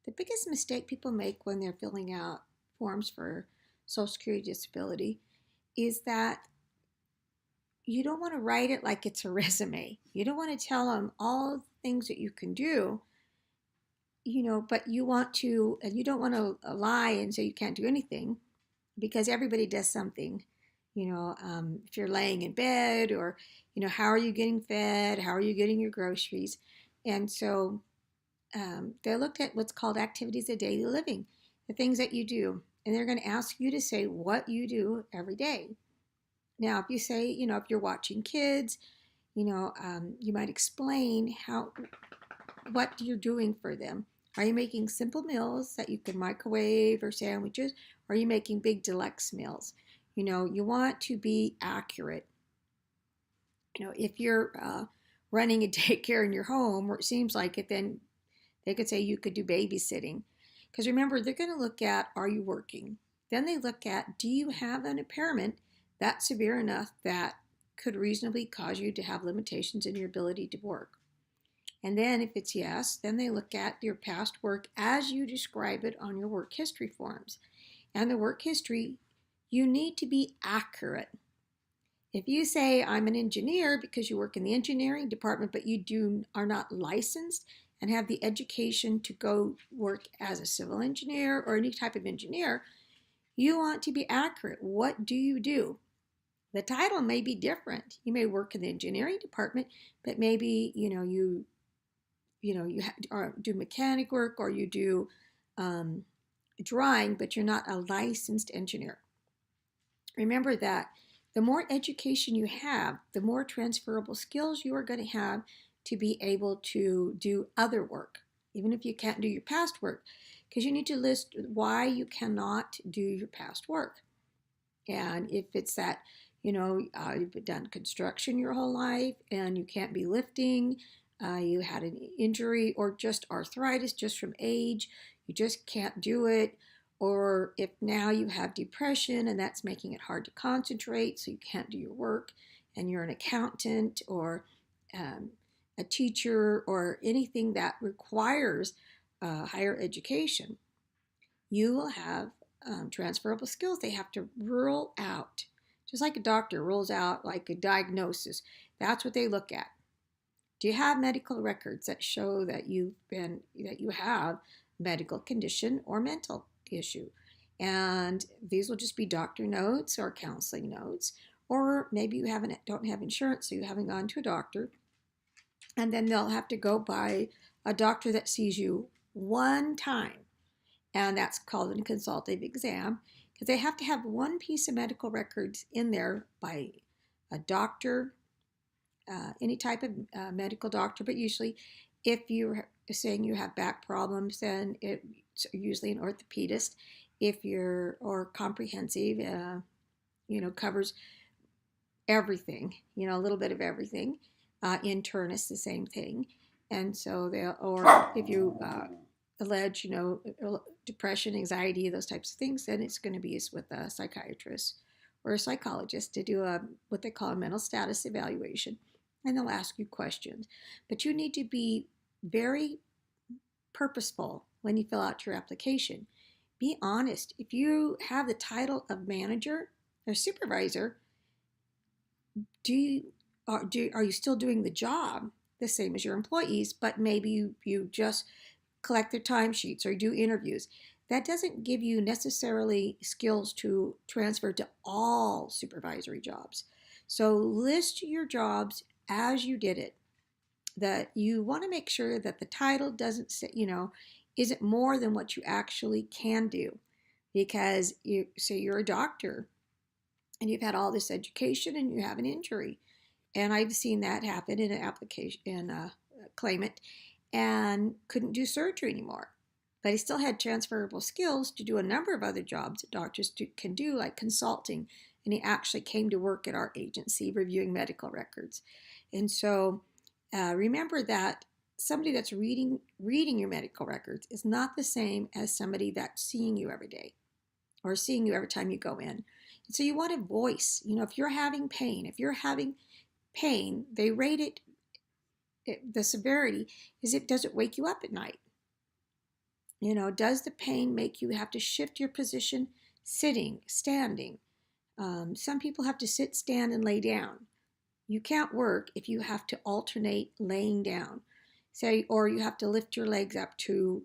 The biggest mistake people make when they're filling out forms for Social Security disability is that you don't want to write it like it's a resume. You don't want to tell them all the things that you can do, but you want to, and you don't want to lie and say you can't do anything because everybody does something. If you're laying in bed or, how are you getting fed? How are you getting your groceries? And so they looked at what's called activities of daily living, the things that you do. And they're going to ask you to say what you do every day. Now, if you say, if you're watching kids, you might explain what you're doing for them. Are you making simple meals that you can microwave or sandwiches? Or are you making big deluxe meals? You want to be accurate. If you're running a daycare in your home, or it seems like it, then they could say you could do babysitting. Because remember, they're going to look at, are you working? Then they look at, do you have an impairment that's severe enough that could reasonably cause you to have limitations in your ability to work? And then if it's yes, then they look at your past work as you describe it on your work history forms. And the work history, you need to be accurate. If you say I'm an engineer because you work in the engineering department, but you are not licensed and have the education to go work as a civil engineer or any type of engineer, you want to be accurate. What do you do? The title may be different. You may work in the engineering department, but maybe you do mechanic work or you do drawing, but you're not a licensed engineer. Remember that the more education you have, the more transferable skills you are going to have to be able to do other work, even if you can't do your past work, because you need to list why you cannot do your past work. And if it's that, you've done construction your whole life and you can't be lifting, you had an injury or just arthritis just from age, you just can't do it. Or if now you have depression and that's making it hard to concentrate, so you can't do your work, and you're an accountant or a teacher or anything that requires higher education, you will have transferable skills. They have to rule out, just like a doctor rules out like a diagnosis. That's what they look at. Do you have medical records that show that you have medical condition or mental issue? And these will just be doctor notes or counseling notes, or maybe you don't have insurance, so you haven't gone to a doctor, and then they'll have to go by a doctor that sees you one time, and that's called a consultative exam, because they have to have one piece of medical records in there by a doctor, any type of medical doctor, but usually if you're saying you have back problems, then it's usually an orthopedist. Or comprehensive, covers everything, a little bit of everything. Internist, the same thing. And so or if you allege, depression, anxiety, those types of things, then it's going to be with a psychiatrist or a psychologist to do what they call a mental status evaluation. And they'll ask you questions. But you need to be very purposeful when you fill out your application. Be honest. If you have the title of manager or supervisor, are you still doing the job the same as your employees, but maybe you just collect their timesheets or do interviews? That doesn't give you necessarily skills to transfer to all supervisory jobs. So list your jobs as you did it. That you want to make sure that the title doesn't say, isn't more than what you actually can do. Because you say you're a doctor and you've had all this education and you have an injury. And I've seen that happen in an application, in a claimant, and couldn't do surgery anymore. But he still had transferable skills to do a number of other jobs that doctors can do, like consulting. And he actually came to work at our agency reviewing medical records. And so remember that somebody that's reading your medical records is not the same as somebody that's seeing you every day or seeing you every time you go in. And so you want a voice. If you're having pain, they rate the severity is does it wake you up at night? Does the pain make you have to shift your position sitting, standing? Some people have to sit, stand, and lay down. You can't work if you have to alternate laying down, say, or you have to lift your legs up to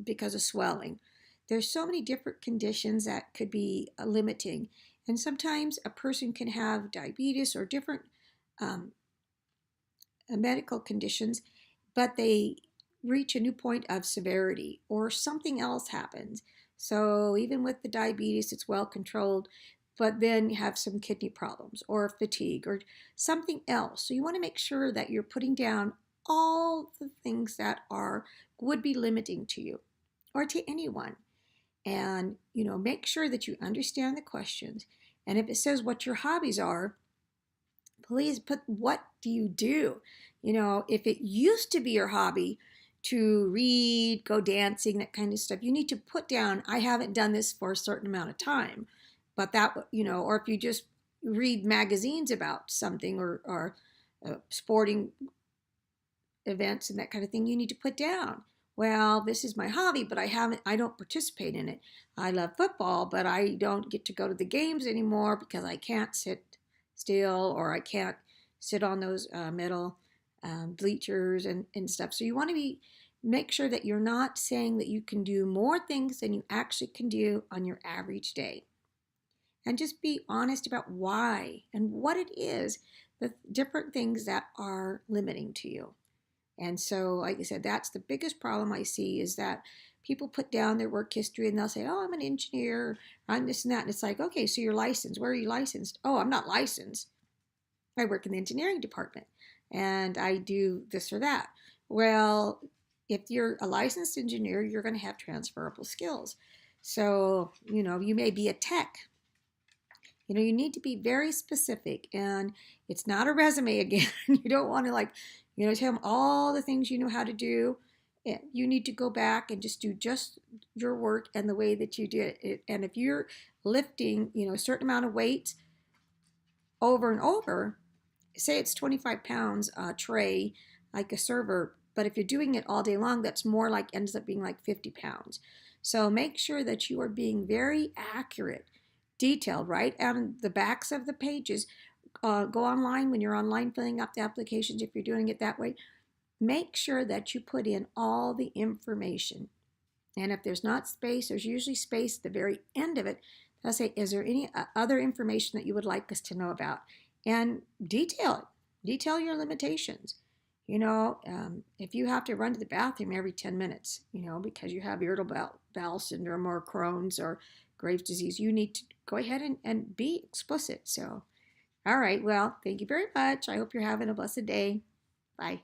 because of swelling. There's so many different conditions that could be limiting, and sometimes a person can have diabetes or different um, medical conditions, but they reach a new point of severity or something else happens. So even with the diabetes, it's well controlled, but then you have some kidney problems or fatigue or something else. So you want to make sure that you're putting down all the things that would be limiting to you or to anyone. And make sure that you understand the questions. And if it says what your hobbies are, please put what do you do? If it used to be your hobby to read, go dancing, that kind of stuff, you need to put down, I haven't done this for a certain amount of time. But that, or if you just read magazines about something or sporting events and that kind of thing, you need to put down, well, this is my hobby, but I don't participate in it. I love football, but I don't get to go to the games anymore because I can't sit still or I can't sit on those metal bleachers and stuff. So you want to make sure that you're not saying that you can do more things than you actually can do on your average day. And just be honest about why and what it is, the different things that are limiting to you. And so, like I said, that's the biggest problem I see is that people put down their work history and they'll say, oh, I'm an engineer, I'm this and that. And it's like, okay, so you're licensed. Where are you licensed? Oh, I'm not licensed. I work in the engineering department and I do this or that. Well, if you're a licensed engineer, you're going to have transferable skills. So, you may be a tech. You need to be very specific, and it's not a resume again. You don't want to tell them all the things you know how to do. You need to go back and just do just your work and the way that you did it. And if you're lifting, a certain amount of weight over and over, say it's 25 pounds tray, like a server, but if you're doing it all day long, that's more like ends up being like 50 pounds. So make sure that you are being very accurate, detailed, right? And the backs of the pages, go online when you're online filling up the applications, if you're doing it that way. Make sure that you put in all the information. And if there's not space, there's usually space at the very end of it. I'll say, is there any other information that you would like us to know about? And detail it. Detail your limitations. If you have to run to the bathroom every 10 minutes, because you have irritable bowel syndrome or Crohn's or Graves' disease, you need to go ahead and be explicit. So, all right, well, thank you very much. I hope you're having a blessed day. Bye.